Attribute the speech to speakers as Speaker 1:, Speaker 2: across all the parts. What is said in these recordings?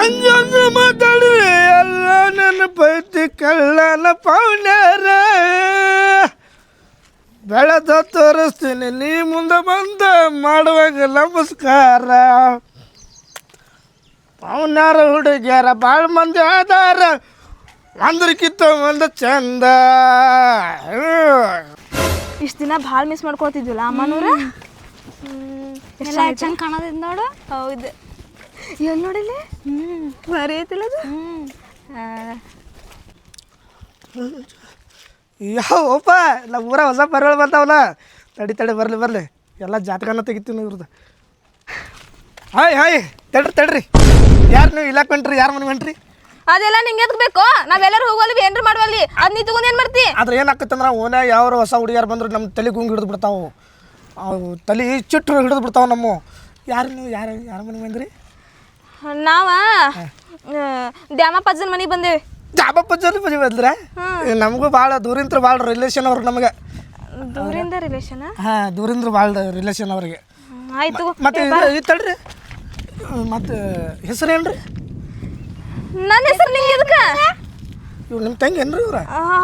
Speaker 1: ಹಂಗಂದ್ರೆ ಮಾತಾಡ್ರಿ ಎಲ್ಲ ನೆನಪೈತಿ ಕಳ್ಳನ ಪೌನ್ಯಾರ ಬೆಳೆದ ತೋರಿಸ್ತೀನಿ ನೀ ಮುಂದೆ ಬಂದ ಮಾಡುವಾಗ ನಮಸ್ಕಾರ ಪೌನ್ಯಾರ ಹುಡುಗ್ಯಾರ ಭಾಳ ಮಂದಿ ಆಧಾರ ಒಂದ್ರಕ್ಕಿಂತ ಒಂದು ಚಂದ.
Speaker 2: ಇಷ್ಟು ದಿನ ಭಾಳ ಮಿಸ್ ಮಾಡ್ಕೊತಿದ್ವಿಲ್ಲ ಅಮ್ಮನೂರ.
Speaker 3: ಎಲ್ಲ ಚಂದ ಕಾಣೋದಿದ್ ನೋಡು.
Speaker 2: ಹೌದು ಎಲ್ಲಿ ನೋಡಿಲಿ ಬರೀ ಐತಿಲ್ಲ ಅದು.
Speaker 1: ಯಾವಪ್ಪ ನಮ್ಮ ಊರ ಹೊಸ ಪರಿಗಳು ಬರ್ತಾವಲ್ಲ ತಡಿ ಬರಲಿ ಎಲ್ಲ ಜಾತಕನ ತೆಗಿತೀವಿ ಇವ್ರದ್ದು. ಹಾಯ್ ತಡ್ರಿ ಯಾರು ನೀವು ಇಲ್ಲಾಕ್ ಹೊಂಟ್ರಿ ಯಾರು ಮನೆ ಹೊಂಟ್ರಿ?
Speaker 2: ಅದೆಲ್ಲ ನಿಂಗೆ ಎದಕ್ ಬೇಕು? ನಾವೆಲ್ಲರೂ ಹೋಗಲ್ವಿ ಏನ್ರ ಮಾಡುವಲ್ಲಿ ಅದ್ ನೀ ತಗೊಂಡ್ ಏನ್ ಮಾಡ್ತಿ?
Speaker 1: ಆದ್ರೆ ಏನಾಕತ್ತಂದ್ರೆ ಓನ ಯಾವ ಹೊಸ ಹುಡುಗಿಯಾರು ಬಂದ್ರೆ ನಮ್ಮ ತಲೆ ಗುಂಗ್ ಹಿಡಿದು ಬಿಡ್ತಾವು, ಅವು ತಲೆ ಚಿಟ್ರು ಹಿಡಿದು ಬಿಡ್ತಾವೆ ನಮ್ಮ. ಯಾರು ನೀವು ಯಾರ ಮನೆ ಬಂದ್ರಿ?
Speaker 2: ನಾವ ದ್ಯಾಮಪ್ಪಜ್ಜನ ಮನೆಗೆ ಬಂದೇವಿ.
Speaker 1: ದ್ಯಾಮಪ್ಪಜ್ಜನ ಮನೆ ಬಂದ್ರೆ ನಮಗೂ ಭಾಳ ದೂರಿಂತ್ರ ಭಾಳ ರಿಲೇಷನ್ ಅವ್ರು ನಮಗೆ.
Speaker 2: ದೂರಿಂದ ರಿಲೇಷನ್?
Speaker 1: ಹಾಂ ದೂರಿಂದ ಭಾಳ ರಿಲೇಷನ್ ಅವ್ರಿಗೆ.
Speaker 2: ಆಯ್ತು
Speaker 1: ಮತ್ತೆ ತಡ್ರಿ ಮತ್ತೆ ಹೆಸರೇನು ರೀ?
Speaker 2: ನನ್ನ ಹೆಸರು ನಿಂಗೆ ಎದಕ್ಕೆ?
Speaker 1: ಇವ್ರು ನಿಮ್ಮ ತಂಗಿ ಏನ್ರಿ ಇವ್ರ?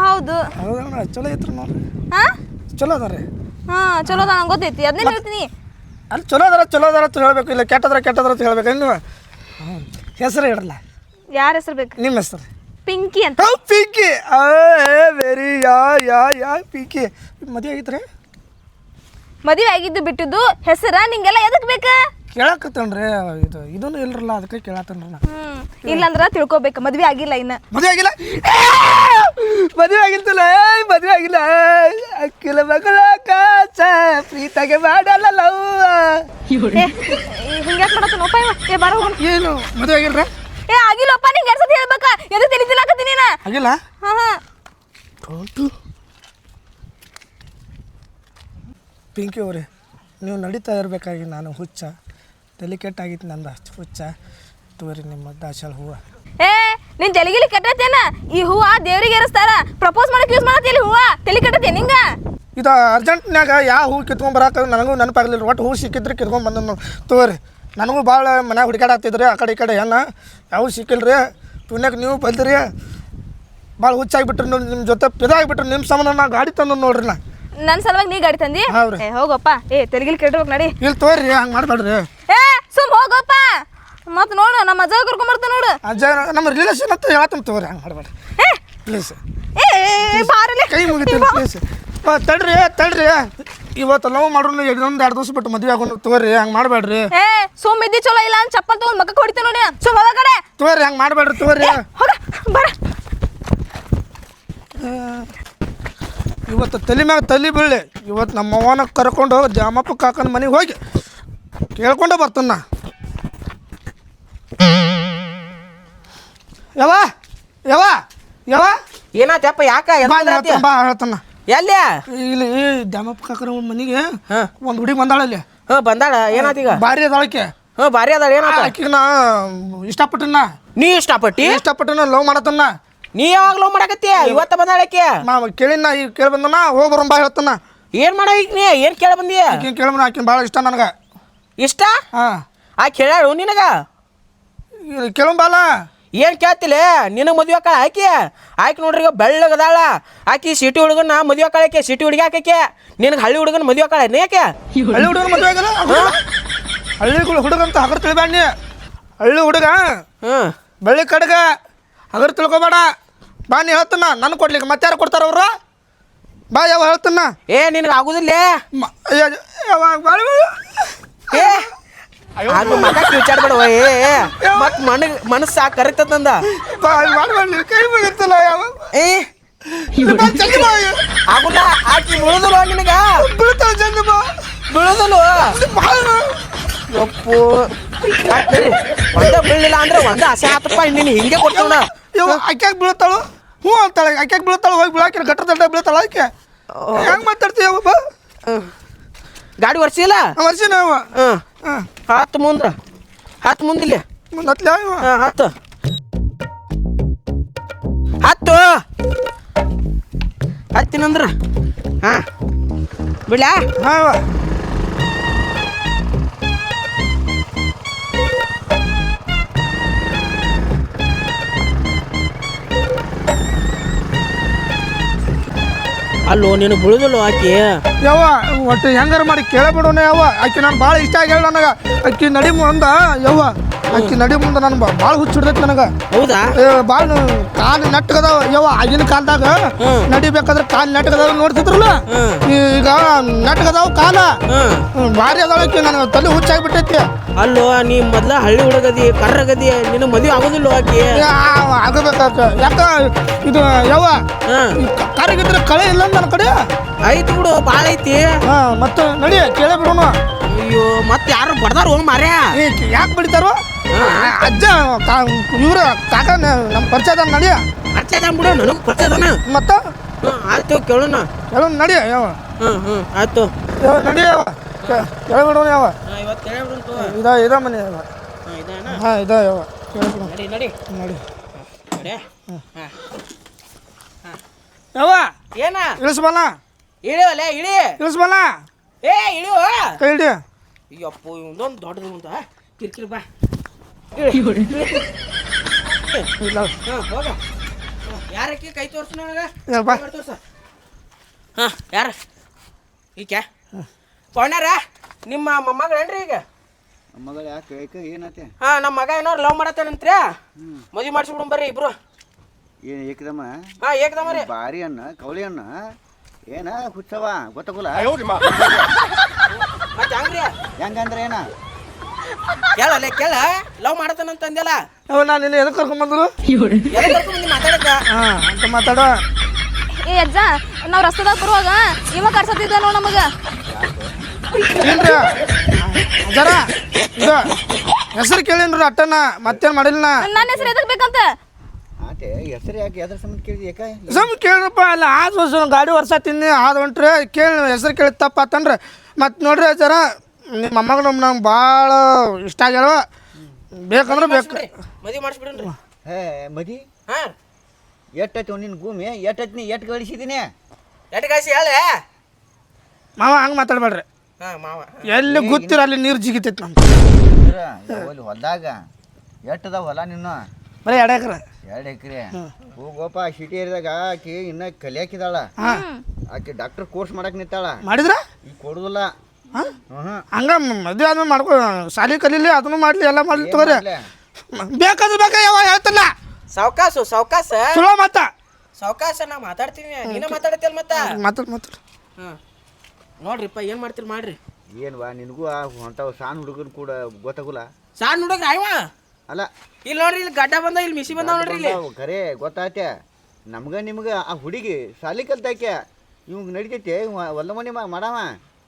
Speaker 2: ಹೌದು.
Speaker 1: ಹೌದಣ್ಣ ಚಲೋ ಐತ್ರಿ ನೋಡ್ರಿ.
Speaker 2: ಹಾಂ
Speaker 1: ಚಲೋ ಅದ ರೀ.
Speaker 2: ಹಾಂ ಚಲೋ ಅದ ನಂಗೆ ಗೊತ್ತೈತಿ ಅದನ್ನೇ ಹೇಳ್ತೀನಿ.
Speaker 1: ಅಲ್ಲಿ ಚಲೋ ಅದಾರ ಅಂತ ಹೇಳಬೇಕು, ಇಲ್ಲ ಕೆಟ್ಟದ್ರ ಅಂತ ಹೇಳ್ಬೇಕು. ನೀವು ಹೆಸರು ಇಡಲ್ಲ.
Speaker 2: ಯಾರ ಹೆಸರು ಬೇಕು?
Speaker 1: ನಿಮ್ಮ ಹೆಸರು?
Speaker 2: ಪಿಂಕಿ ಅಂತ.
Speaker 1: ಪಿಂಕಿ ವೆರಿ ಯಾ ಪಿಂಕಿ. ಮದುವೆ ಆಗೈತ್ರಿ?
Speaker 2: ಮದುವೆ ಆಗಿದ್ದು ಬಿಟ್ಟಿದ್ದು ಹೆಸರ ನಿಂಗೆಲ್ಲ ಎದಕ್ ಬೇಕ?
Speaker 1: ಕೇಳಕತ್ತೇನ್ರಿ ಇದನ್ನು ಇಲ್ರಲ್ಲ ಅದಕ್ಕೆ ಕೇಳತ್ತೇನ್ರಿ ನಾ.
Speaker 2: ಇಲ್ಲಂದ್ರ ತಿಳ್ಕೊಬೇಕು ಮದ್ವೆ ಆಗಿಲ್ಲ ಇನ್ನ.
Speaker 1: ಮದುವೆ ಆಗಿಲ್ಲ ಮದುವೆ ಆಗಿಲ್ಲ ಅಕ್ಕಿಲ ಮಗಳ ಕಾಚ ಪ್ರೀತಾಗೆ ಮಾಡಲ್ಲ ಲವ್.
Speaker 2: ಹಿಂಗ್ಯಾಕ್ ಮಾಡತ್ತ ನೋಪ ಇವ? ಬಾರ ಹೋಗೋಣ.
Speaker 1: ಏನು ಮದುವೆ ಆಗಿಲ್ರ?
Speaker 2: ಆಗಿಲ್ಲಪ್ಪ ನಿಂಗೆ ಎರಡು ಸತಿ ಹೇಳ್ಬೇಕ. ಎದು ತಿಳಿತಿಲಾಕತ್ತೀನಿ ನಾ.
Speaker 1: ಆಗಿಲ್ಲ?
Speaker 2: ಹಾಂ
Speaker 1: ಪಿಂಕಿ ಅವ್ರಿ ನೀವು ನಡೀತಾ ಇರಬೇಕಾಗಿ ನಾನು ಹುಚ್ಚ ತಲೆ ಕೆಟ್ಟಾಗಿತ್ತು ನಂದು ಅಷ್ಟು ಹುಚ್ಚ. ತೋರಿ ನಿಮ್ಮ ದಾಸಳ ಹೂವು.
Speaker 2: ನಿನ್ ತಲೆಗಿಲಿ ಕೆಟ್ಟತೇನ? ಈ ಹೂವ ದೇವ್ರಿಗೆ ಏರಿಸ್ತಾರ, ಪ್ರಪೋಸ್ ಮಾಡಕ್ಕೆ ಯೂಸ್ ಮಾಡತ್ತಿ. ಹೂವ ತಲೆ ಕೆಟ್ಟತೆ ನಿಂಗ?
Speaker 1: ಇದು ಅರ್ಜೆಂಟ್ನಾಗ ಯಾವ ಹೂ ಕಿತ್ಕೊಂಡ್ ಬರಾಕ ನನಗೂ ನೆನಪಾಗಲಿಲ್ಲ. ಒಟ್ಟು ಹೂ ಸಿಕ್ಕಿದ್ರೆ ಕಿತ್ಕೊಂಡ್ ಬಂದ ತೋರಿ. ನನಗೂ ಭಾಳ ಮನ್ಯಾಗ ಹುಡುಕಾಡಾಗ್ತಿದ್ರಿ ಆ ಕಡೆ ಏನ ಯಾವ ಸಿಕ್ಕಿಲ್ರಿ. ಪುಣ್ಯಕ್ಕೆ ನೀವು ಬಂದಿರಿ ಭಾಳ ಹುಚ್ಚಾಗಿಬಿಟ್ರಿ. ನಿಮ್ಮ ಜೊತೆ ಪಿದಾಗಿಬಿಟ್ರಿ. ನಿಮ್ಮ ಸಂಬಂಧ ನಾ ಗಾಡಿ ತಂದು ನೋಡ್ರಿ.
Speaker 2: ನನ್ನ ಸಲುವಾಗಿ ನೀ ಗಾಡಿ ತಂದಿ? ಹೋಗಪ್ಪ. ತೆಲಿಗಿಲಿ ಕೆಟ್ಟಿರ್ಬೇಕು ನಡಿ.
Speaker 1: ಇಲ್ಲಿ ತೋರಿ ಹಂಗೆ ಮಾಡ್ಬೇಡ್ರಿ.
Speaker 2: ಸುಮ್ ಹೋಗಪ್ಪ. ಮತ್ತೆ ನೋಡು ನಮ್ಮ ಅಜ್ಜ ಕರ್ಕೊಂಬರ್ತ ನೋಡು.
Speaker 1: ಅಜ್ಜ ನಮ್ಮ ರಿಲೇಷನ್ ಅಂತ ಹೇಳ್ತಾನೆ ತೋರಿ. ಹಂಗೆ ಮಾಡ್ಬೇಡ್ರಿ ಪ್ಲೀಸ್. ಕೈ ಮುಗಿತೀರಿ ಪ್ಲೀಸ್. ತಡ್ರಿ ಇವತ್ತು ಲವ್ ಮಾಡ್ರು ಇನ್ನೊಂದು 2 ದಿವಸ ಬಿಟ್ಟು ಮದುವೆ ಆಗೋಣ ತೋರಿ. ಹಂಗೆ ಮಾಡಬೇಡ್ರಿ.
Speaker 2: ಸುಮ್ ಇದ್ದಿ ಚಲೋ ಇಲ್ಲ ಅಂತ ಚಪ್ಪಲ್ ತಗೊಂಡು ಮಕ್ಕ ಹೊಡಿತ ನೋಡಿ. ಸುಮ್ ಹೋದ ಕಡೆ
Speaker 1: ತೋರಿ. ಹಂಗೆ ಮಾಡಬೇಡ್ರಿ ತೋರಿ.
Speaker 2: ಬರ
Speaker 1: ಇವತ್ತು ತಲೆ ಮ್ಯಾಗ ತಲೆ ಬೀಳಿ. ಇವತ್ತು ನಮ್ಮ ಅವ್ವನ ಕರ್ಕೊಂಡು ಜಾಮಪ್ಪ ಕಾಕನ ಮನೆಗೆ ಹೋಗಿ ಕೇಳ್ಕೊಂಡೆ ಬರ್ತಾನ. ಯಾವ
Speaker 4: ಏನಾತಪ್ಪ? ಯಾಕ
Speaker 1: ಬಾ ಹೇಳ್ತಾನ.
Speaker 4: ಎಲ್ಲಿ?
Speaker 1: ಇಲ್ಲಿ ದ್ಯಾಮಪ್ಪ ಕಾಕನ ಮನೆಗೆ ಒಂದು ಹುಡುಗಿ ಬಂದಾಳಲ್ಲಿ.
Speaker 4: ಬಂದಾಳ? ಏನಾತೀಗ?
Speaker 1: ಭಾರಿ ಅದಾಳಕ್ಕೆ.
Speaker 4: ಭಾರಿ ಅದಾಳ. ಏನಾತ?
Speaker 1: ಆಕಿಗೆ ನಾ ಇಷ್ಟಪಟ್ಟನ.
Speaker 4: ನೀ ಇಷ್ಟಪಟ್ಟನ?
Speaker 1: ಲವ್ ಮಾಡತನ.
Speaker 4: ನೀ ಯಾವಾಗ ಲವ್ ಮಾಡಕತ್ತಿ? ಇವತ್ತ ಬಂದಾಳಕ್ಕೆ
Speaker 1: ಕೇಳಿನ ಈಗ ಕೇಳಿ ಬಂದನ. ಹೋಗಿ ಬರೋಣ ಬಾ ಹೇಳ್ತಾನ.
Speaker 4: ಏನ್ ಮಾಡ ಈಗ? ನೀ ಏನ್ ಕೇಳ ಬಂದಿ?
Speaker 1: ಆಕಿನ ಕೇಳಬನ. ಆಕಿನ ಭಾಳ ಇಷ್ಟ ನನಗೆ.
Speaker 4: ಇಷ್ಟ?
Speaker 1: ಹಾಂ.
Speaker 4: ಆಕೆ ಕೇಳಾಳು ನಿನಗ?
Speaker 1: ಕೇಳಂಬಾಲ.
Speaker 4: ಏನ್ ಕೇಳ್ತಿಲ್ಲ? ನಿನಗೆ ಮದುವೆ ಆಕಾಳ ಆಕೆ ನೋಡ್ರಿ ಬೆಳ್ಳಗದಾಳ. ಆಕಿ ಸಿಟಿ ಹುಡುಗನ ಮದುವೆ ಆಕಾಳಕ್ಕೆ. ಸಿಟಿ ಹುಡುಗಿ ಆಕಕ್ಕೆ. ನಿನಗೆ ಹಳ್ಳಿ ಹುಡುಗನ ಮದುವೆ ಆಕಾಳ ಯಾಕೆ?
Speaker 1: ಹಳ್ಳಿ ಹುಡುಗನ ಮದುವೆ ಆಗಲ್ಲ. ಹಳ್ಳಿ ಹುಡುಗ ಅಂತ ಹಗರ್ ತಿಳ್ಬೇಡಿ. ಹಳ್ಳಿ ಹುಡುಗ ಬೆಳ್ಳಿ ಕಡ್ಗ ಹಗರ್ ತಿಳ್ಕೊಬೇಡ. ಬಾ ನೀ ಹೇಳ್ತಾನ. ನನ್ನ ಕೊಡ್ಲಿಕ್ಕೆ ಮತ್ತೆ ಯಾರು ಕೊಡ್ತಾರ ಅವ್ರ? ಬಾ ಯಾವ ಹೇಳ್ತಾನ.
Speaker 4: ನಿನಗೆ ಆಗುದಿಲ್ಲ. ಅದು ಮಗ ವಿಚಾರಬೇಡ. ಮತ್ ಮನಸ್ಸು ಕರಿತಂದ.
Speaker 1: ಕೈ ಮುಗಿತಲ್ಲ.
Speaker 4: ಆಗುಲ್ಲ. ಆಕಿ ಬೀಳುದಿಲ್ಲ ನಿನಗ?
Speaker 1: ಬೀಳ್ತಾವ ಚಂದ
Speaker 4: ಬೀಳುದಿಲ್ಲ. ಒಪ್ಪು ಒಂದ ಬೀಳಿಲ್ಲ ಅಂದ್ರೆ ಒಂದ ಹಸೆ ಆತಪ್ಪ. ನೀನು ಹಿಂಗೆ ಕೊಡ್ತಾವ.
Speaker 1: ಆಕ್ಯಾಗ ಬೀಳ್ತಾಳು? ಹ್ಞೂ ಅಂತಾಳೆ. ಆಕ್ಯಾಗ ಬೀಳ್ತಾಳು? ಹೋಗಿ ಬೀಳಾಕಿನ ಗಟ್ಟ ದಂಡ ಬೀಳ್ತಾಳ. ಆಕೆ ಹೆಂಗೆ ಮಾತಾಡ್ತೀವಿ?
Speaker 4: ಗಾಡಿ ವರ್ಷಿಲ್ಲ?
Speaker 1: ವರ್ಷ ನಾವು
Speaker 4: ಹತ್ತು ಮುಂದಿಲ್ಲ ಹತ್ತು ಹತ್ತಿನಂದ್ರ ಹಾಂ ಬಿಡ್ಲಾ?
Speaker 1: ಹಾಂ.
Speaker 4: ಅಲ್ಲೋ ನೀನು ಬೀಳುದಿಲ್ಲ ಆಕಿ
Speaker 1: ಯವ್ವ ಒಟ್ಟು ಹೆಂಗಾರ ಮಾಡಿ ಕೇಳಬಿಡೋಣ ಯವ್ವ ಆಕಿ ನಾನು ಭಾಳ ಇಷ್ಟ ಆಗ್ಯಾಳ ನನಗೆ ಆಕಿ ನಡಿ ಮುಂದ ಯವ್ವ ಆಕಿ ನಡಿ ಮುಂದೆ ನಾನು ಭಾಳ ಹುಚ್ಚಿಡ್ದೈತಿ ನನಗೆ
Speaker 4: ಹೌದಾ
Speaker 1: ಭಾಳ ಕಾಲು ನೆಟ್ಗದಾವ ಯವ್ವ ಆಗಿನ ಕಾಲದಾಗ ನಡಿಬೇಕಾದ್ರೆ ಕಾಲು ನೆಟ್ಗದಾವ ನೋಡ್ತಿದ್ರಲ್ಲ ಈಗ ನೆಟ್ಗದಾವ ಕಾಲ ಭಾರಿ ಅದಾಳಕಿ ನನಗೆ ತಲೆ ಹುಚ್ಚಾಗ್ಬಿಟ್ಟೈತಿ
Speaker 4: ಅಲ್ಲೋ ನೀ ಮೊದ್ಲ ಹಳ್ಳಿ ಹುಡುಗದಿ ಕರ್ರಗದಿ ನಿನ್ನ ಮದುವೆ ಆಗೋದಿಲ್ಲ ಆಕಿ
Speaker 1: ಆಗಬೇಕಾಕ ಯಾಕ ಇದು ಯವ್ವ ಕರಗಿದ್ರೆ ಕಳೆ ಇಲ್ಲ ನನ್ನ ಕಡೆ
Speaker 4: ಐತಿ ಬಿಡು ಭಾಳ ಐತಿ
Speaker 1: ಮತ್ತೆ ನಡಿ ಕೇಳೇ ಬಿಡೋಣ
Speaker 4: ಅಯ್ಯೋ ಮತ್ತೆ ಯಾರು ಬಡ್ದಾರ ಹೋಗ್ ಮಾರ್ಯಾ
Speaker 1: ಯಾಕೆ ಬಿಡ್ತಾರೋ ಅಜ್ಜ ಇವ್ರ ಕಾಕ ನಮ್ಮ ಪರಿಚಯದ ನಡಿ
Speaker 4: ಪರಿಚಯದ ಬಿಡು ನನಗೆ ಪರಿಚಯದನ
Speaker 1: ಮತ್ತೆ
Speaker 4: ಆಯ್ತು ಕೇಳೋಣ
Speaker 1: ಹೇಳೋಣ ನಡಿ ಯಾವ
Speaker 4: ಆಯ್ತು
Speaker 1: ನಡಿ ಯಾವ ಕೇಳ್ಬಿಡೋಣ ಯಾವ
Speaker 4: ಇವತ್ತು ಕೇಳ್ಬಿಡು
Speaker 1: ಇದ ಮನೆ ಯಾವ ಹಾಂ ಇದ ಯಾವ ಕೇಳ್ಬಿಡೋಣ
Speaker 4: ನಡಿ ನಡಿ
Speaker 1: ನೋಡಿ
Speaker 4: ನಡಿ
Speaker 1: ಯಾವ
Speaker 4: ಏನ
Speaker 1: ಇಳಿಸ್ಬಲ್ಲ
Speaker 4: ಇಳಿಯೋಲೆ ಇಳಿ
Speaker 1: ಇಳಿಸ್ಬಲ್ಲ
Speaker 4: ಏ ಇಳಿಯೋ
Speaker 1: ಕೈ ಹಿಡಿ
Speaker 4: ಅಯ್ಯಪ್ಪ ಇದೊಂದು ದೊಡ್ಡದು ಅಂತ ಕಿರ್ಕಿರಿ ಬಾ
Speaker 1: ಇಲ್ಲ
Speaker 4: ಹೋಗ ಯಾರಕ್ಕೆ ಕೈ ತೋರ್ಸು ನನಗೆ
Speaker 1: ಬಾ
Speaker 4: ತೋರ್ಸ ಯಾರ ಈಕೆ ಪೌಣ್ಯಾರ ನಿಮ್ಮ ಮೊಮ್ಮಗಳೇನ್ರಿ ಈಗ
Speaker 5: ಮಗಳ ಯಾಕೆ ಏನತ್ತೆ
Speaker 4: ನಮ್ಮ ಮಗ ಏನೋ ಲವ್ ಮಾಡತ್ತೇನಂತ್ರಿ ಮದುವೆ ಮಾಡಿಸ್ಬಿಡು ಬರ್ರಿ ಇಬ್ರು
Speaker 5: ಏನು ಏಕದಮ್ಮ
Speaker 4: ಏಕದಮ್ಮ ರೀ
Speaker 5: ಬಾರಿ ಅಣ್ಣ ಕವಳಿ ಅಣ್ಣ ಏನ ಹುಚ್ಚವ ಗೊತ್ತಾಗಲ್ಲ
Speaker 4: ಮತ್ತೆ ಹಂಗ್ರಿ
Speaker 5: ಹೆಂಗಂದ್ರೆ ಏನ
Speaker 4: ಕೇಳಲ್ಲ ಕೇಳ ಲವ್ ಮಾಡತ್ತೇನಂತ ಅಂದೆಲ್ಲ
Speaker 1: ನಾನು ನಿನ್ನ ಎದಕ್ಕೆ ಕರ್ಕೊಂಬಂದ್ರು
Speaker 4: ಮಾತಾಡಕ್ಕ
Speaker 1: ಹಾಂ ಅಂತ ಮಾತಾಡೋ
Speaker 2: ಏ ಅಜ್ಜ ನಾವು ರಸ್ತದಾಗ ಬರುವಾಗ ಇವ ಕರ್ಸತ್ತಿದ್ದ ನೋಡ್ ನಮಗ
Speaker 1: ಏನ್ರಿ ಜರ ಇದು ಹೆಸರು ಕೇಳೀನ್ರಿ ಅಟ್ಟನ ಮತ್ತೇನು ಮಾಡಿಲ್ಲ
Speaker 2: ನನ್ನ ಹೆಸರು ಎದಕ್ ಬೇಕಂತ
Speaker 5: ಆಟೆ ಹೆಸರು ಯಾಕೆ ಎದ್ರ ಸಂಬಂಧ ಕೇಳಿದ ಯಾಕೆ
Speaker 1: ಸಮ್ ಕೇಳ್ರಪ್ಪ ಅಲ್ಲ ಆದ ವರ್ಷ ಗಾಡಿ ವರ್ಷ ತಿನ್ನಿ ಆದ ಹೊಂಟ್ರಿ ಕೇಳಿ ಹೆಸರು ಕೇಳಿ ತಪ್ಪತ್ತನ್ರಿ ಮತ್ತು ನೋಡ್ರಿ ಜರ ನಿಮ್ಮ ಮೊಮ್ಮಗ ನಮ್ಗೆ ಭಾಳ ಇಷ್ಟ ಆಗ್ಯಾವ ಬೇಕಂದ್ರೆ ಬೇಕು
Speaker 4: ಮದುವೆ ಮಾಡಿಸ್ಬಿಡ್ರಿ
Speaker 5: ಹೇ ಮದಿ
Speaker 4: ಹಾಂ
Speaker 5: ಎಟ್ಟೈತಿ ನಿನ್ನ ಭೂಮಿ ಎಟ್ಟೈತಿ ನೀ ಎಟ್ಟು ಗಳಿಸಿದ್ದೀನಿ
Speaker 4: ಎಟ್ಟು ಕಾಯಿಸಿ ಹೇಳಿ
Speaker 1: ಮಾವ ಹಂಗೆ ಮಾತಾಡ್ಬೇಡ್ರಿ
Speaker 4: ಮಾವ
Speaker 1: ಎಲ್ಲಿ ಗೊತ್ತಿರ ಅಲ್ಲಿ ನೀರು ಜಿಗಿತೈತಿ ನಮ್ಗೆ
Speaker 5: ಅಲ್ಲಿ ಹೊಲ್ದಾಗ ಎಟ್ಟದ ಹೊಲ ನಿನ್ನ
Speaker 1: ಬರೀ 2 ಎಕರೆ
Speaker 5: 2 ಎಕರೆ ಹೋಗೋಪ ಸಿಟಿ ಏರಿಯಾದಾಗ ಆಕಿ ಇನ್ನ ಕಲಿಯಾಕಿದಾಳ ಆಕಿ ಡಾಕ್ಟರ್ ಕೋರ್ಸ್ ಮಾಡಕ್ ನಿಂತಾಳ
Speaker 1: ಮಾಡಿದ್ರ
Speaker 5: ಈಗ ಕೊಡುದಿಲ್ಲ
Speaker 1: ಹಂಗ ಮದುವೆ ಆದ್ಮೇಲೆ ಮಾಡ್ಕೊ ಶಾಲಿ ಕಲೀಲಿ ಅದನ್ನು ಮಾಡ್ಲಿ ಎಲ್ಲ ಮಾಡ್ಲಿ ತಗೋರಿ ಬೇಕಾದ್ರೆ ಬೇಕಾ ಯಾವ ಹೇಳ್ತಲ್ಲ
Speaker 4: ಸಾವ್ಕಾಸು ಸಾವ್ಕಾಸ
Speaker 1: ಚಲೋ ಮತ್ತ
Speaker 4: ಸಾವ್ಕಾಸ ನಾ ಮಾತಾಡ್ತೀನಿ ನೀನ ಮಾತಾಡತ್ತಿಲ್ಲ ಮತ್ತ
Speaker 1: ಮಾತಾಡ್
Speaker 4: ಹಾಂ ನೋಡ್ರಿಪ್ಪ ಏನು ಮಾಡ್ತೀರಿ ಮಾಡ್ರಿ
Speaker 5: ಏನ್ವಾ ನಿನಗೂ ಹೊಂಟವ ಸಣ್ಣ ಹುಡುಗನ ಕೂಡ ಗೊತ್ತಾಗಲ್ಲ
Speaker 4: ಸಣ್ಣ ಹುಡುಗ್ರ ಆಯ್ವ
Speaker 5: ಅಲ್ಲ
Speaker 4: ಇಲ್ಲಿ ನೋಡ್ರಿ ಇಲ್ಲಿ ಗಡ್ಡ ಬಂದ ಇಲ್ಲಿ ಮಿಸಿ ಬಂದಾವ ನೋಡ್ರಿ ಇಲ್ಲಿ
Speaker 5: ಖರೆ ಗೊತ್ತಾಯ್ತೆ ನಮ್ಗೆ ಆ ಹುಡುಗಿ ಸಾಲಿ ಕಲ್ತಾಕೆ ಇವ್ ನಡಿತೈತೆ ಹೊಲ ಮನೆ ಮಾಡವ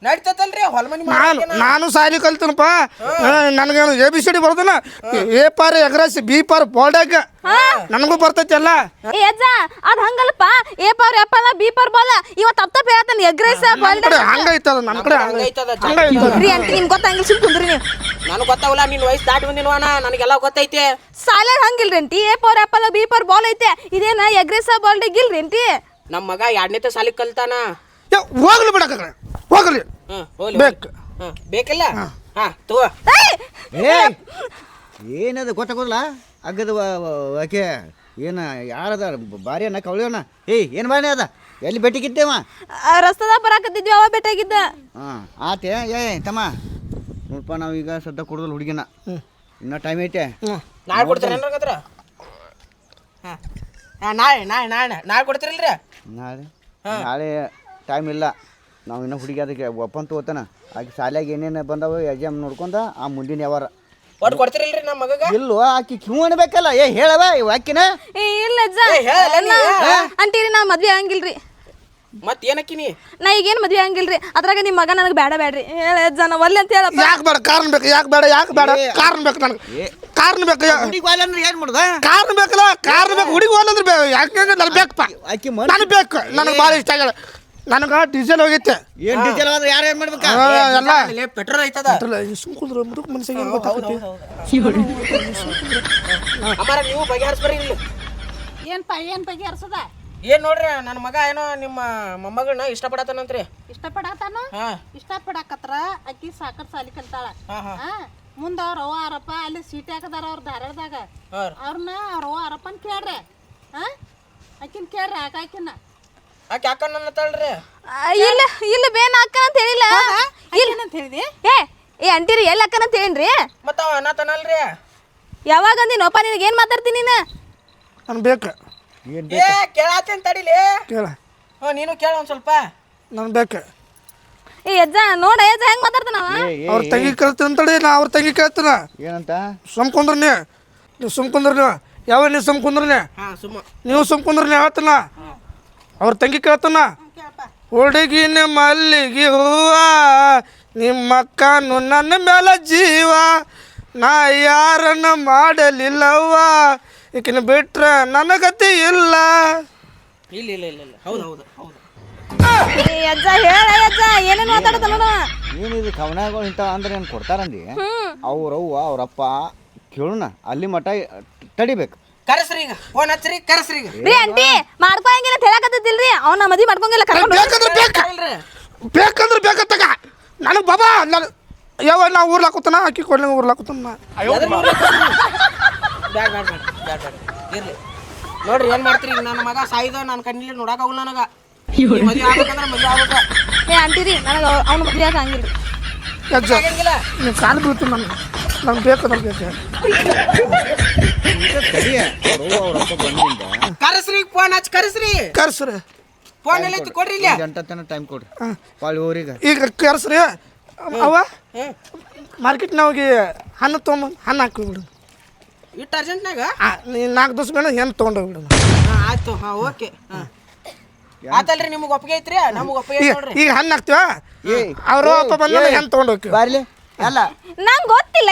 Speaker 4: ನಡಿತೈತಲ್ರಿ ಹೊಲ ಮನಿ
Speaker 1: ನಾನು ಸಾಲಿ ಕಲ್ತೀನಪ್ಪ ನನಗೇನು ABCD ಬರೋದನ A ಪಾರ್ ಎಗ್ರಸ್ B ಪಾರ್ ಬೋಲ್ಡಾಗ ನನಗೂ ಬರ್ತೈತಿ ಎಲ್ಲ
Speaker 2: ಏ ಅಜ್ಜ ಅದ್ ಹಂಗಲ್ಲಪ್ಪ A power apple B power ball ಇವತ್ತು ತಪ್ಪ ಹೇಳ್ತಾನೆ ಎಗ್ರೆಸ್
Speaker 1: ಹಂಗೈತದ ನಮ್ಮ ಕಡೆ ಹಂಗೈತದ
Speaker 2: ರೀ ಅಂತ ನಿಮ್ಗೆ ಗೊತ್ತಾಗಿಲ್ಲ ಸುಮ್ ಕುಂದ್ರಿ ನೀವು
Speaker 4: ನನಗೆ ಗೊತ್ತಾಗಲ್ಲ ನಿನ್ನ ವಯಸ್ಸು ದಾಟಿ ಬಂದಿನವಾನ ನನಗೆಲ್ಲ ಗೊತ್ತೈತೆ
Speaker 2: ಸಾಲ ಹಂಗಿಲ್ರಿ aunty A power apple B power ball ಐತೆ ಇದೇನ ಎಗ್ರೆಸ್ ಬಾಲ್ಡ್ ಇಲ್ರಿ ಅಂಟಿ
Speaker 4: ನಮ್ಮ ಮಗ 2ನೇ ಸಾಲಿಗೆ ಕಲ್ತಾನ
Speaker 1: ಹೋಗ್ಲಿ ಬಿಡಕ ಹೋಗ್ಲಿ ಬೇಕು
Speaker 4: ಬೇಕಲ್ಲ ಹಾಂ ತಗೋ
Speaker 5: ಏನದ ಗೊತ್ತಾಗೋಲ್ಲ ಅಗ್ಗದ ಆಕೆ ಏನ ಯಾರದ ಬಾರಿ ಅನ್ನ ಕವಳಿಯೋಣ ಏನು ಬಾರಿ ಅದ ಎಲ್ಲಿ ಭೇಟಿಗಿದ್ದೇವ
Speaker 2: ರಸ್ತದಾಗ ಬರಾಕತ್ತಿದ್ವಿ ಅವ ಭೇಟಿಯಾಗಿದ್ದ
Speaker 5: ಹಾಂ ಆತೆ ತಮ್ಮ ನೋಡಪ್ಪ ನಾವೀಗ ಸದ್ದ ಕೊಡೋದಿಲ್ಲ ಹುಡುಗಿನ ಇನ್ನೂ ಟೈಮ್ ಐತೆ
Speaker 4: ನಾಳೆ ಕೊಡ್ತೀರ ಏನಾಗತ್ರ ಹಾಂ ನಾಳೆ ಕೊಡ್ತೀರಲ್ರಿ
Speaker 5: ನಾಳೆ ಟೈಮ್ ಇಲ್ಲ ನಾವು ಇನ್ನೂ ಹುಡುಗಿ ಅದಕ್ಕೆ ಒಪ್ಪಂತ ಹೋಗ್ತಾನ ಆಕೆ ಶಾಲ್ಯಾಗ ಏನೇನು ಬಂದವ ಎಕ್ಸಾಮ್ ನೋಡ್ಕೊಂಡ ಆ ಮುಂದಿನ ಯಾವಾರ
Speaker 4: ಒಟ್ಟು ಕೊಡ್ತೀರಲ್ರಿ ನಮ್ಮ ಮಗಗ
Speaker 5: ಇಲ್ವ ಆಕಿ ಕ್ಯೂ ಅನ್ಬೇಕಲ್ಲ ಹೇಳವ ಆಕಿನ
Speaker 2: ಇಲ್ಲ ಅಜ್ಜ ಅಂತೀರಿ ನಾ ಮದ್ವೆ ಆಗಂಗಿಲ್ರಿ
Speaker 4: ಮತ್ತೆ ಏನಕ್ಕಿನಿ
Speaker 2: ನಾ ಈಗೇನು ಮದ್ವೆ ಆಗಂಗಿಲ್ರಿ ಅದ್ರಾಗ ನಿಮ್ಮ ಮಗ ನನಗೆ ಬೇಡ ಬೇಡ್ರಿ ಹೇಳ ಅಜ್ಜ ನಾ ಒಲ್ಲೆ ಅಂತ ಹೇಳಪ್ಪ
Speaker 1: ಯಾಕೆ ಬೇಡ ಕಾರಣ ಬೇಕು ಯಾಕೆ ಬೇಡ ಕಾರಣ ಬೇಕು ನನಗೆ ಕಾರಣ ಬೇಕು
Speaker 5: ಹುಡುಗಿ ಅಂದ್ರೆ ಏನು ಮಾಡುದ
Speaker 1: ಕಾರಣ ಬೇಕಲ್ಲ ಕಾರಣ ಬೇಕು ಹುಡುಗಿ ಹೋಲಂದ್ರೆ ಯಾಕೆ ನನಗೆ ಬೇಕಪ್ಪ
Speaker 5: ಆಕಿ
Speaker 1: ನನಗೆ ಬೇಕು ನನಗೆ ಭಾಳ ಇಷ್ಟ ಆಗ್ಯಾಳ ನನಗೆ ಡೀಸೆಲ್ ಹೋಗೈತೆ
Speaker 5: ಏನು ಡೀಸೆಲ್ ಆದ್ರೆ ಯಾರು ಏನು ಮಾಡ್ಬೇಕ
Speaker 1: ಎಲ್ಲ
Speaker 4: ಪೆಟ್ರೋಲ್ ಐತದ
Speaker 1: ಸುಮ್ಕುಂದ್ರೆ ಮುದುಕ್ ಮನಸ್ಸಿಗೆ ಏನು ಗೊತ್ತಾಗುತ್ತೆ
Speaker 4: ಅಮ್ಮಾರ ನೀವು ಬಗೆಹರಿಸ್ಬರಿ ಇಲ್ಲಿ
Speaker 3: ಏನು ಬಗೆಹರ್ಸದ
Speaker 4: ಏನು ನೋಡ್ರಿ ನನ್ನ ಮಗ ಏನೋ ನಿಮ್ಮ ಮೊಮ್ಮಗಳನ್ನ ಇಷ್ಟಪಡತಾನಂತ್ರಿ
Speaker 3: ಇಷ್ಟಪಡತಾನು
Speaker 4: ಹಾಂ
Speaker 3: ಇಷ್ಟಪಡಕತ್ರ ಅಕ್ಕಿ ಸಾಕರ್ ಸಾಲಿ ಕಲ್ತಾಳ
Speaker 4: ಹಾಂ
Speaker 3: ಮುಂದೆ ಅವ್ರ ಅವ್ವ ಅವರಪ್ಪ ಅಲ್ಲಿ ಸೀಟ್ ಹಾಕದಾರ ಅವ್ರ ಧಾರವಾಡದಾಗ ಅವ್ರನ್ನ ಅವ್ರ ಅವ್ವ ಅವರಪ್ಪನ ಕೇಳ್ರಿ ಹಾಂ ಅಕ್ಕಿನ ಕೇಳ್ರಿ ಆಕಿನ
Speaker 4: ಆಕೆ ಅಕ್ಕ ನನ್ನ ತಳ್ರಿ
Speaker 2: ಇಲ್ಲ ಇಲ್ಲ ಬೇನ್ ಅಕ್ಕ ಅಂತ ಹೇಳಿಲ್ಲ
Speaker 3: ಅಂತ ಹೇಳಿದಿ
Speaker 2: ಏ ಅಂಟಿರಿ ಎಲ್ಲಿ ಅಕ್ಕನ ಅಂತ ಹೇಳಿನ್ರಿ
Speaker 4: ಮತ್ತ ಅವ ಅಣ್ಣ ತನಲ್ರಿ
Speaker 2: ಯಾವಾಗ ಅಂದಿನೋಪ ನಿನಗೆ ಏನು ಮಾತಾಡ್ತೀನಿ ನೀನು
Speaker 1: ನಾನು ಬೇಕು
Speaker 4: ಏ ಕೇಳಾತೇನ್ ತಡಿಲಿ
Speaker 1: ಕೇಳ
Speaker 4: ನೀನು ಕೇಳ ಒಂದ್ ಸ್ವಲ್ಪ
Speaker 1: ನಾನು ಬೇಕು
Speaker 2: ಏ ಅಜ್ಜ ನೋಡ ಅಜ್ಜ ಹೆಂಗ್ ಮಾತಾಡ್ತಾನವ
Speaker 1: ಅವ್ರ ತಂಗಿ ಕೇಳ್ತೀನಿ ಅಂತೇಳಿ ನಾ ಅವ್ರ ತಂಗಿ ಕೇಳ್ತೀನ
Speaker 5: ಏನಂತ
Speaker 1: ಸುಮ್ಕೊಂಡ್ರಿ ನೀವು ಸುಮ್ಕೊಂಡ್ರಿ ನೀವು ಯಾವ ನೀವು ಸುಮ್ಕೊಂಡ್ರಿ
Speaker 4: ಹಾ ಸುಮ್ಮ
Speaker 1: ನೀವು ಸುಮ್ಕೊಂಡ್ರಿ ಹೇಳ್ತಾನ ಅವ್ರ ತಂಗಿ ಕೇಳ್ತಾನ ಹುಡುಗಿನ ಮಲ್ಲಿಗೆ ಹೂವ ನಿಮ್ಮ ಅಕ್ಕನು ನನ್ನ ಮೇಲೆ ಜೀವ ನಾ ಯಾರನ್ನ ಮಾಡಲಿಲ್ಲವ್ವ ಈಕಿನ ಬಿಟ್ರೆ ನನಗತಿ ಇಲ್ಲ
Speaker 4: ಇಲ್ಲ ಇಲ್ಲ ಇಲ್ಲ ಇಲ್ಲ ಹೌದು ಹೌದು ಹೌದು
Speaker 2: ಏ ಅಜ್ಜ ಹೇಳ ಅಜ್ಜ ಏನೇನು ಮಾತಾಡ್ತಾನ ನೋಡ
Speaker 5: ಏನಿದು ಕವನಗಳು ಇಂಥ ಅಂದ್ರೆ ಏನು ಕೊಡ್ತಾರಂದಿ ಅವ್ರವ್ವ ಅವ್ರಪ್ಪ ಕೇಳೋಣ ಅಲ್ಲಿ ಮಠ ತಡಿಬೇಕು
Speaker 4: ಕರೆಸ್ರಿ ಈಗ ಫೋನ್ ಹಚ್ಚ್ರಿ ಕರೆಸ್ರಿ ಈಗ
Speaker 2: ರೀ ಆಂಟಿ ಮಾಡ್ಕೊಳಂಗಿಲ್ಲ ಅಂತ ಹೇಳಕತ್ತಿಲ್ರಿ ಅವ್ನ ಮದ್ವಿ ಮಾಡ್ಕೊಂಗಿಲ್ಲ ಕರ್ಕೊಂಡು
Speaker 1: ಬೇಕಂದ್ರೆ ಬೇಕಂದ್ರೆ ಬೇಕತ್ತಗ ನನಗೆ ಬಾಬಾ ನಾನು ಯಾವ ನಾ ಊರ್ಲಾಕುತ್ತಾನ ಅಕ್ಕಿ ಕೊಡ್ಲಿ ಊರ್ಲಾಕುತ್ತಾನ
Speaker 4: ಬ್ಯಾಡ ಬ್ಯಾಡ ಬ್ಯಾಡ ಬ್ಯಾಡ ಬ್ಯಾಡ ಇರ್ಲಿ ನೋಡ್ರಿ ಏನ್ ಮಾಡ್ತೀರಿ ಈಗ ನನ್ನ ಮಗ ಸಾಯ್ದ ನಾನು ಕಣ್ಣಿಲಿ ನೋಡಕ್ಕಾಗಲ್ಲ ನನಗ ಮದ್ವೆ ಆಗ್ಬೇಕಂದ್ರೆ ಮದ್ವೆ ಆಗ್ಬೇಕ
Speaker 2: ಏ ಆಂಟಿ ರೀ ನನಗೆ ಅವ್ನ ಮದ್ವೆ ಆಗಂಗಿಲ್ಲ
Speaker 1: ಅಜ್ಜ ನೀವು ಕಾಲು ಬೀಳ್ತೀನಿ ನನಗೆ ಬೇಕಂದ್ರೆ ಬೇಕು
Speaker 5: ತಡಿ ಅವ್ರವ್ವ ಅವ್ರಪ್ಪ ಬಂದಿಂದ
Speaker 4: ಕರೆಸ್ರಿ ಫೋನ್ ಹಚ್ಚಿ ಕರೆಸ್ರಿ
Speaker 1: ಕರ್ಸ್ರಿ
Speaker 4: ಫೋನ್ ಎಲ್ಲ ಕೊಡ್ರಿ ಇಲ್ಲ
Speaker 5: ಗಂಟೆ ತನಕ ಟೈಮ್ ಕೊಡ್ರಿ ಪಾಳಿ ಊರಿಗೆ
Speaker 1: ಈಗ ಕರ್ಸ್ರಿ ಅವ ಮಾರ್ಕೆಟ್ನಾಗಿ ಹಣ್ಣು ತೊಗೊಂಬಂದು ಹಣ್ಣು ಹಾಕಿಬಿಡು
Speaker 4: ಇಟ್ಟು ಅರ್ಜೆಂಟ್ನಾಗ
Speaker 1: ನೀನು 4 ದಿವಸ ಮೇಲೆ ಹೆಣ್ಣು ತೊಗೊಂಡೋಗ್ಬಿಡು
Speaker 4: ಆಯ್ತು ಹಾ ಓಕೆ ಆತಲ್ರಿ ನಿಮಗೆ ಒಪ್ಪಿಗೆ ಐತ್ರಿ ನಮಗೆ ಒಪ್ಪಿಗೆ ಐತ್ ನೋಡ್ರಿ
Speaker 1: ಈಗ ಹಣ್ಣು ಹಾಕ್ತೀವ ಅವರು ಅಪ್ಪ ಬಂದ ಹೆಣ್ಣು ತೊಗೊಂಡೋಗ್ತೀವಿ
Speaker 5: ಬಾರ್ಲಿ ಅಲ್ಲ
Speaker 2: ನಂಗೆ ಗೊತ್ತಿಲ್ಲ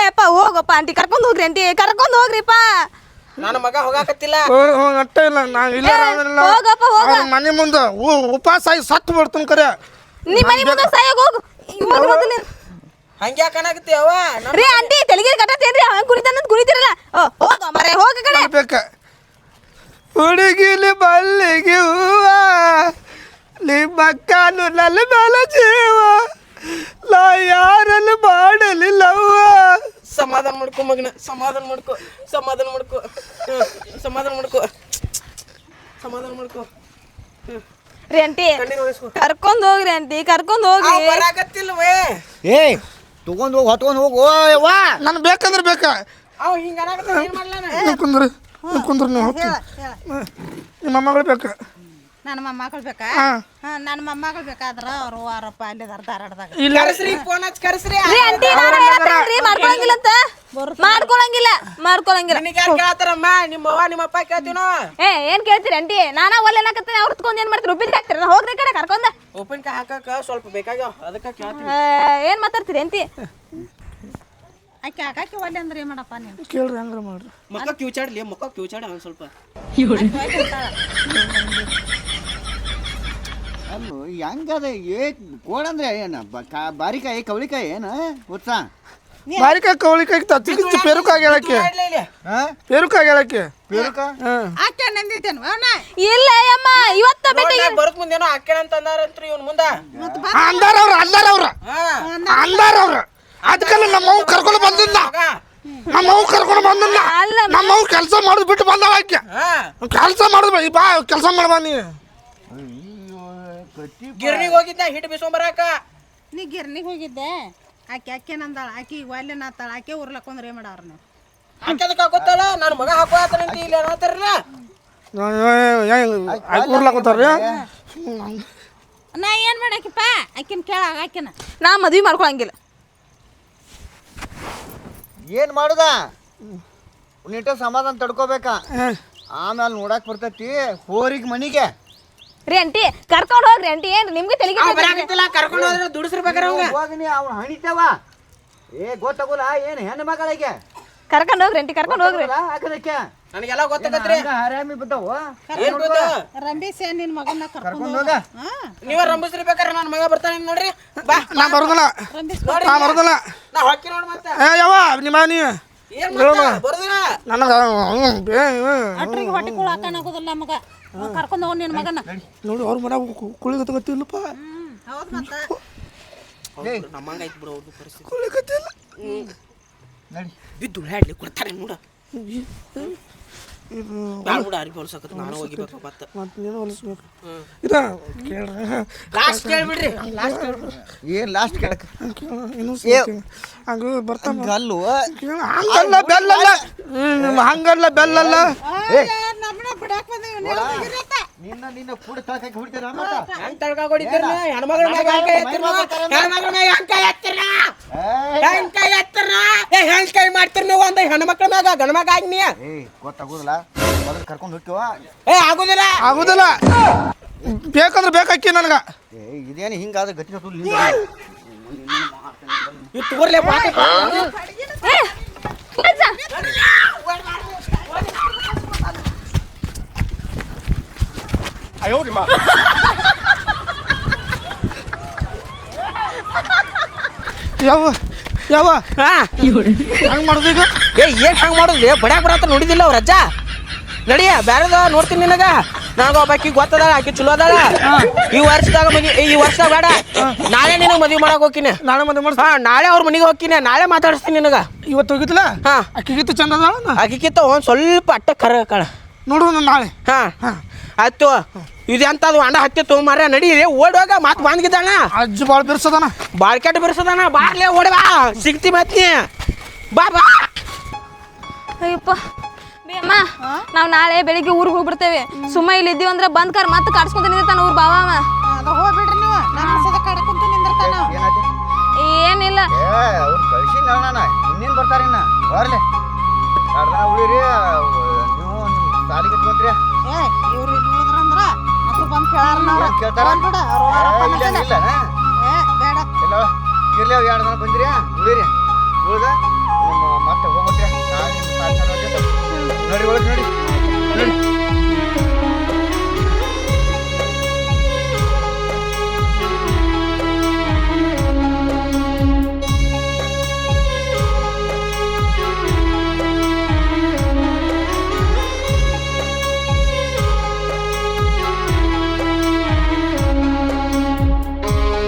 Speaker 2: ಏಪ್ಪ ಹೋಗಪ್ಪ ಆಂಟಿ ಕರ್ಕೊಂಡು ಹೋಗ್ರಿ ಆಂಟಿ ಕರ್ಕೊಂಡು ಹೋಗ್ರಿಪ್ಪ
Speaker 4: ನನ್ನ ಮಗ ಹೋಗಾಕತ್ತಿಲ್ಲ
Speaker 1: ಅಟ್ಟ ಇಲ್ಲ ನಾವು ಇಲ್ಲ
Speaker 2: ಹೋಗಪ್ಪ ಹೋಗ
Speaker 1: ಅವ್ರ ಮನೆ ಮುಂದೆ ಉಪವಾಸ ಆಗಿ ಸತ್ತು ಬಿಡ್ತೀನಿ ಕರೆ
Speaker 2: ನಿಮ್ಮ ಮನೆ ಮುಂದೆ ಸಾಯೋಗ ಹೋಗು
Speaker 4: ಹಂಗ್ಯಾಕ ಕಾಣಾಕತ್ತಿ ಅವ
Speaker 2: ರೀ ಆಂಟಿ ತೆಲಿಗೆ ಕಟ್ಟತ್ತೇನ್ರಿ ಹಂಗೆ ಕುಣಿತಾನ ಕುಣಿತಿರಲ್ಲ ಹೋಗ ಮರೆ ಹೋಗ ಕಡೆ
Speaker 1: ಬೇಕ ಹುಡುಗಿಲಿ ಬಲ್ಲಿಗೆ ಹೂವ ನಿಮ್ಮ ಅಕ್ಕನು ನನ್ನ ಮೇಲೆ ಜೀವ ನಾ ಯಾರಲ್ಲಿ ಮಾಡಲಿಲ್ಲವ್ವ
Speaker 4: ಸಮಾಧಾನ ಮಾಡ್ಕೊ ಮಗನ ಸಮಾಧಾನ ಮಾಡ್ಕೊ ಸಮಾಧಾನ ಮಾಡ್ಕೊ ಸಮಾಧಾನ ಮಾಡ್ಕೊ ಸಮಾಧಾನ ಮಾಡ್ಕೊ
Speaker 2: ರೀ ಆಂಟಿ
Speaker 4: ಕಣ್ಣೀರ್ ಒರೆಸ್ಕೊ
Speaker 2: ಕರ್ಕೊಂಡು ಹೋಗ್ರಿ ಆಂಟಿ ಕರ್ಕೊಂಡು ಹೋಗ್ರಿ
Speaker 4: ಬರಾಕತ್ತಿಲ್ವೇ
Speaker 5: ಏಯ್ ತಗೊಂಡು ಹೋಗಿ ಹೊತ್ಕೊಂಡು ಹೋಗು ವಾ
Speaker 1: ನನಗೆ ಬೇಕಂದ್ರೆ ಬೇಕಾ
Speaker 4: ಅವ ಹಿಂಗ ಏನ್ ಮಾಡ್ಲಾನ
Speaker 1: ನೀವು ಕುಂದ್ರಿ ನೀವು ಹೋಗ್ತೀನಿ ನಿಮ್ಮ ಮೊಮ್ಮಗಳು ಬೇಕು
Speaker 3: ನನ್ನ ಮೊಮ್ಮಗಳು ಬೇಕಾ
Speaker 1: ಹಾಂ
Speaker 3: ನನ್ನ ಮೊಮ್ಮಗಳು ಬೇಕಾದ್ರ ಅವ್ರು ಅವರಪ್ಪ ಅಲ್ಲಿದಾರ ಧಾರವಾಡದಾಗ
Speaker 1: ಇಲ್ಲ
Speaker 4: ಕರೆಸ್ರಿ ಫೋನ್ ಹಚ್ಚಿ ಕರೆಸ್ರಿ
Speaker 2: ರೀ ಆಂಟಿ ನಾನು ಹೇಳತ್ತೇನ್ರಿ ಮಾಡ್ಕೊಳಂಗಿಲ್ಲ ಅಂತ ಮಾಡ್ಕೊಳಂಗಿಲ್ಲ
Speaker 4: ನಿನಗೆ ಯಾರು ಕೇಳತ್ತಾರಮ್ಮ ನಿಮ್ಮ ಅವ್ವ ನಿಮ್ಮ ಅಪ್ಪ ಕೇಳ್ತೀವಿ ನಾವು
Speaker 2: ಏನ್ ಕೇಳ್ತೀರಿ ಆಂಟಿ ನಾನಾ ಒಲ್ಲೆ ಅನ್ನಕತ್ತೀನಿ ಅವ್ರು ತಗೊಂಡ್ ಏನ್ ಮಾಡ್ತೀರಿ ಉಪ್ಪಿನ ಹಾಕ್ತೀರ ಹೋಗ್ರಿ ಈ ಕಡೆ ಕರ್ಕೊಂಡ
Speaker 4: ಉಪ್ಪಿನಕಾಯಿ ಹಾಕಕ್ಕ ಸ್ವಲ್ಪ ಬೇಕಾಗ್ಯಾವ ಅದಕ್ಕೆ ಕೇಳ್ತೀನಿ
Speaker 2: ಏನ್ ಮಾತಾಡ್ತೀರಿ ಆಂಟಿ
Speaker 3: ಆಕೆ ಆಕಾಕಿ ಒಲ್ಲೆ ಅಂದ್ರೆ ಏನು ಮಾಡಪ್ಪ ನೀನು
Speaker 1: ಕೇಳ್ರಿ ಹಂಗಾರ ಮಾಡ್ರಿ
Speaker 4: ಮುಖ ಕಿವುಚಾಡ್ಲಿ ಮುಖ ಕಿವುಚಾಡ ಒಂದು ಸ್ವಲ್ಪ
Speaker 5: ಅಲ್ಲ ಹೆಂಗದ ಏ ಕೋಡಂದ್ರೆ ಏನು ಬಾರಿಕಾಯಿ ಕವಳಿಕಾಯಿ ಏನು ಗೊತ್ತಾ
Speaker 1: ಬಾರಿಕಾಯಿ ಕವಳಿಕಾಯಿ ತಚ್ಚಿ ಪೇರುಕಾಗಿ ಹೇಳಕ್ಕೆ ಪೇರುಕಾಗಿ ಹೇಳಕ್ಕೆ
Speaker 5: ಪೇರುಕ
Speaker 3: ಆಕೆ ನಂದಿದ್ದೇನು ಅವನ
Speaker 2: ಇಲ್ಲ ಅಮ್ಮ ಇವತ್ತ ಭೇಟಿ
Speaker 4: ಬರೋಕ್ ಮುಂದೇನೋ ಹಾಕ್ಯಾನ ಅಂತ ಅಂದಾರಂತ್ರಿ ಇವ್ನ ಮುಂದ
Speaker 1: ಅಂದಾರವ್ರು ಅದಕ್ಕೆಲ್ಲ ನಮ್ಮವ್ ಕರ್ಕೊಂಡು ಬಂದಿಲ್ಲ ನಮ್ಮವ್ ಕರ್ಕೊಂಡು ಬಂದಿಲ್ಲ ನಮ್ಮವ್ ಕೆಲಸ ಮಾಡೋದು ಬಿಟ್ಟು ಬಂದವ ಆಕೆ ಕೆಲಸ ಮಾಡೋದು ಬಾ ಕೆಲಸ ಮಾಡ್ಬಾ ನೀ
Speaker 4: ಗಿರ್ನಿಗೆ ಹೋಗಿದ್ದ ಹಿಟ್ಟು ಬಿಸ್ಕೊಂಬರಾಕ
Speaker 3: ನೀ ಗಿರ್ನಿಗೆ ಹೋಗಿದ್ದೆ ಆಕೆ ನಂದಾಳ ಆಕಿ ಒಲ್ಲೆ ನಾತಾಳ ಆಕೆ ಉರ್ಲಕ್ಕೊಂದ್ರೆ ಏನು ಮಾಡವ್ರ ನೀವು
Speaker 4: ಹಾಕ್ಯದಕ್ಕೆ ಗೊತ್ತಲ್ಲ ನನ್ನ ಮಗ ಹಾಕೋತಾರಂತ ಇಲ್ಲಿ ಅನ್ನತ್ತಾರಲ್ಲ
Speaker 1: ಊರ್ಲಾಕೋತಾರ್ರಿ
Speaker 3: ನಾ ಏನು ಮಾಡಾಕಿಪ್ಪ ಆಕಿನ ಕೇಳ ಆಕಿನ
Speaker 2: ನಾ ಮದ್ವಿ ಮಾಡ್ಕೊಳಂಗಿಲ್ಲ
Speaker 5: ಏನು ಮಾಡುದ ನೀಟ ಸಮಾಧಾನ ತಡ್ಕೋಬೇಕಾ ಆಮೇಲೆ ನೋಡಕ್ ಬರ್ತೈತಿ ಹೋರಿಗೆ ಮನಿಗೆ
Speaker 2: ರೀ ಆಂಟಿ ಕರ್ಕೊಂಡು ಹೋಗ್ರಿ ಆಂಟಿ ಏನ್ ನಿಮ್ಗೆ ತೆಲಿಗೆ
Speaker 4: ಬರಾಕತ್ತಿಲ್ಲ ಕರ್ಕೊಂಡು ಹೋದ್ರೆ ದುಡಿಸ್ರ್ಬೇಕಾರ ಅವಂಗ
Speaker 5: ಹೋಗಿ ಅವ್ನು ಹಣಿತವ ಏ ಗೊತ್ತಾಗೋಲ್ಲ ಏನು ಹೆಣ್ಣು ಮಗಳಿಗೆ
Speaker 2: ಕರ್ಕೊಂಡು ಹೋಗ್ರಿ ಆಂಟಿ ಕರ್ಕೊಂಡು ಹೋಗ್ರಿ
Speaker 5: ಹಾಕದಕ್ಕೆ
Speaker 4: ನನಗೆಲ್ಲ ಗೊತ್ತಾಗತ್ರಿ
Speaker 5: ಹರಾಮಿ ಬಿದ್ದಾವ
Speaker 4: ಏನ್ ಗೊತ್ತ
Speaker 3: ರಂಬೀಸ್ ನಿನ್ನ ಮಗನ
Speaker 5: ಕರ್ಕೊಂಡು ಹೋಗ
Speaker 4: ನೀವ ರಂಬಿಸ್ರಿಬೇಕಾರೆ ನನ್ನ ಮಗ ಬರ್ತಾನೆ ನೋಡ್ರಿ ಬಾ
Speaker 1: ನಾ ಬರೋದಿಲ್ಲ ನಾ ಬರೋದಿಲ್ಲ
Speaker 4: ನಾ ಹೊಕ್ಕಿ ನೋಡಿ ಮತ್ತೆ
Speaker 1: ಯಾವ ನಿಮ್ಮ ನೀ
Speaker 4: ಏನ್ ಬರೋದಿಲ್ಲ
Speaker 1: ನನಗೆ
Speaker 3: ಅಟ್ರಿಗೆ ಹೊಟ್ಟೆ ಕುಳ ಹಾಕೋದಿಲ್ಲ ಮಗ ಕರ್ಕೊಂಡು ಹೋಗಿ ನಿನ್ನ ಮಗನ
Speaker 1: ನೋಡಿ ಅವ್ರ ಮನೆ ಕುಳಿಗತ್ತಿಲ್ಲಪ್ಪ
Speaker 3: ಹೌದು ಮತ್ತೆ
Speaker 4: ನಮ್ಮಂಗ ಐತ್ ಬಿಡು ಅವ್ರದ್ದು ಪರಿಸ್ಥಿತಿ
Speaker 1: ಕುಳಿಗತ್ತಿಲ್ಲ
Speaker 5: ನಡಿ
Speaker 4: ಬಿದ್ದು ಹಾಡ್ಲಿ ಕೊಡ್ತಾರೆ ನೋಡ ಬ್ಯಾಡ ಬಿಡ ಅರ್ಬಿ ಹೊಲ್ಸಕತ್ ನಾನು ಹೋಗಿಬೇಕು ಮತ್ತೆ
Speaker 1: ಮತ್ತು ನೀನು ಹೊಲಿಸ್ಬೇಕು ಇದ ಕೇಳ್ರಿ
Speaker 4: ಲಾಸ್ಟ್ ಕೇಳ್ಬಿಡ್ರಿ ಲಾಸ್ಟ್ ಕೇಳ್ಬಿಡ್ರಿ
Speaker 5: ಏನು ಲಾಸ್ಟ್ ಕೆಡಕ
Speaker 1: ಇನ್ನೂ ಹಂಗ ಬರ್ತಾನ
Speaker 5: ಅಲ್ವ
Speaker 1: ಹಂಗಲ್ಲ ಬೆಲ್ಲಲ್ಲ ಹಂಗಲ್ಲ ಬೆಲ್ಲಲ್ಲ
Speaker 3: ನಮ್ಮನ್ನ ಬಿಡಾಕ್ ಬಂದೀವಿ
Speaker 5: ನಿನ್ನ ಕೂಡ ತಳಕಾಕಿ ಹೊಡಿತೀರ
Speaker 4: ಹೆಂಗ್ ತಳ್ಕಾಕ್ ಹೊಡಿತೀರಿ ನೀವು? ಹೆಣ್ಮಗಳ ಮ್ಯಾಗ ಹೆಂಗ್ ಕೈ ಎತ್ತೀರಿ ನೀವು? ಹೆಣ್ಮಗಳ ಮ್ಯಾಗ ಹೆಂಗ್ ಕೈ ಎತ್ತೀರಿ ನೀವು? ಹೆಂಗ್ ಕೈ ಎತ್ತೀರಿ ನೀವು? ಹೆಂಗ್ ಕೈ ಮಾಡ್ತೀರಿ ನೀವು ಒಂದು ಹೆಣ್ಮಕ್ಳ ಮ್ಯಾಗ ಗಂಡ ಮಗ ಆಗಿ ನೀ
Speaker 5: ಗೊತ್ತಾಗೋದಿಲ್ಲ ಮೊದಲು ಕರ್ಕೊಂಡು ಹೋಗ್ತೀವ
Speaker 4: ಆಗುದಿಲ್ಲ
Speaker 1: ಆಗುದಿಲ್ಲ ಬೇಕಂದ್ರೆ ಬೇಕಾಕಿ ನನಗೆ
Speaker 5: ಇದೇನು ಹಿಂಗಾದ್ರೆ ಗತಿ
Speaker 4: ಇವ್ ತಗೋರ್ಲೆ ಬಾಕಿ
Speaker 2: ಏ ಅಜ್ಜ
Speaker 1: ಯಾವ
Speaker 4: ಹಾ
Speaker 1: ಹಂಗೆ ಮಾಡೋದು ಈಗ
Speaker 4: ಏನ್ ಹಂಗ್ ಮಾಡುದ್ಲಿ ಬಡ್ಯಾಕ್ ಬರತ್ತ ನೋಡಿದಿಲ್ಲ ಅವ್ರ ಅಜ್ಜ ನಡಿಯ ಬ್ಯಾರದ ನೋಡ್ತೀನಿ ನಿನಗ ನನಗ ಒಬ್ಬಾಕಿ ಗೊತ್ತದ ಆಕಿ ಚಲೋ ಅದಾಳ ಈ ವರ್ಷದಾಗ ಬೇಡ ನಾಳೆ ನಿನಗೆ ಮದ್ವಿ ಮಾಡಕ್ ಹೋಗ್ತೀನಿ
Speaker 1: ನಾಳೆ ಮದುವೆ ಮಾಡ್ಸ
Speaker 4: ನಾಳೆ ಅವ್ರ ಮನೆಗೆ ಹೋಗ್ತೀನಿ ನಾಳೆ ಮಾತಾಡಿಸ್ತೀನಿ ನಿನಗ
Speaker 1: ಇವತ್ತು ಹೋಗಿತ್ತಲ್ಲ
Speaker 4: ಹಾ
Speaker 1: ಅಕ್ಕಿಗಿತ್ತು ಚಂದ ಅದಾಳ
Speaker 4: ಆಕಿಕ್ಕಿಂತ ಒಂದ್ ಸ್ವಲ್ಪ ಅಟ್ಟ ಕರ ಕಳ
Speaker 1: ನೋಡು ನಾಳೆ
Speaker 4: ಹಾ ಆಯ್ತು ಇದೆಂತದು ಅಂಡ ಹತ್ತಿ ತೊಗೊಂಬಾರ ನಡಿ ಓಡುವಾಗ ಮಾತು ಬಂದ್ಗಿದ್ದಾಳ
Speaker 1: ಅಜ್ಜ ಭಾಳ ಬಿರ್ಸದಾನ
Speaker 4: ಬಾಳ್ಕೆಟ್ ಬಿರ್ಸದಾನ ಬಾರ್ಲೆ ಓಡಿ ಬಾ ಸಿಗ್ತಿ ಮತ್ನಿ ಬಾ ಬಾ
Speaker 2: ಅಯ್ಯಪ್ಪ ಬೇಮ್ಮ ನಾವು ನಾಳೆ ಬೆಳಿಗ್ಗೆ ಊರಿಗೆ ಹೋಗ್ಬಿಡ್ತೇವೆ ಸುಮ್ಮ ಇಲ್ಲಿ ಇದ್ದೀವಿ ಅಂದ್ರೆ ಬಂದ್ ಕಾರ್ ಮತ್ತೆ ಕಾಡ್ಸ್ಕೊಂತ ನಿಂದಿರ್ತಾನ ಊರ್ ಬಾವ
Speaker 3: ಅದ ಹೋಗ್ಬಿಡ್ರಿ ನೀವು ನಮ್ಮ ಸದ ಕಡ್ಕೊಂತ ನಿಂದಿರ್ತಾನ
Speaker 5: ಏನಾಯ್ತು
Speaker 2: ಏನಿಲ್ಲ
Speaker 5: ಅವ್ರು ಕಳ್ಸಿ ನಾನು ಇನ್ನೇನು ಬರ್ತಾರೆ ಇನ್ನ ಬರ್ಲಿ 2 ದಿನ ಉಳಿರಿ ನೀವು ಸಾಲಿಗೆ ಇಟ್ಕೊಂತ್ರಿ
Speaker 3: ಏ ಇವ್ರು ಇಲ್ಲಿ ಉಳಿದ್ರಂದ್ರ ಮತ್ತೆ ಬಂದ್ ಕೇಳಾರ ನಾವ್
Speaker 5: ಏನ್ ಕೇಳ್ತಾರ?
Speaker 3: ಬಿಡ ಅವ್ರ
Speaker 5: ಇಲ್ಲ
Speaker 3: ಏ ಬೇಡ
Speaker 5: ಇಲ್ಲ ಇರ್ಲಿ 2 ದಿನ ಬಂದಿರಿ ಉಳಿರಿ ಉಳ್ದ ನಿಮ್ಮ ಮತ್ತೆ ಹೋಗ್ಬಿಟ್ರಿ ನಾಳೆ ನಿಮ್ಮ ಸಾಲಿ ನಡ್ರಿ ಒಳಗೆ ನಡಿ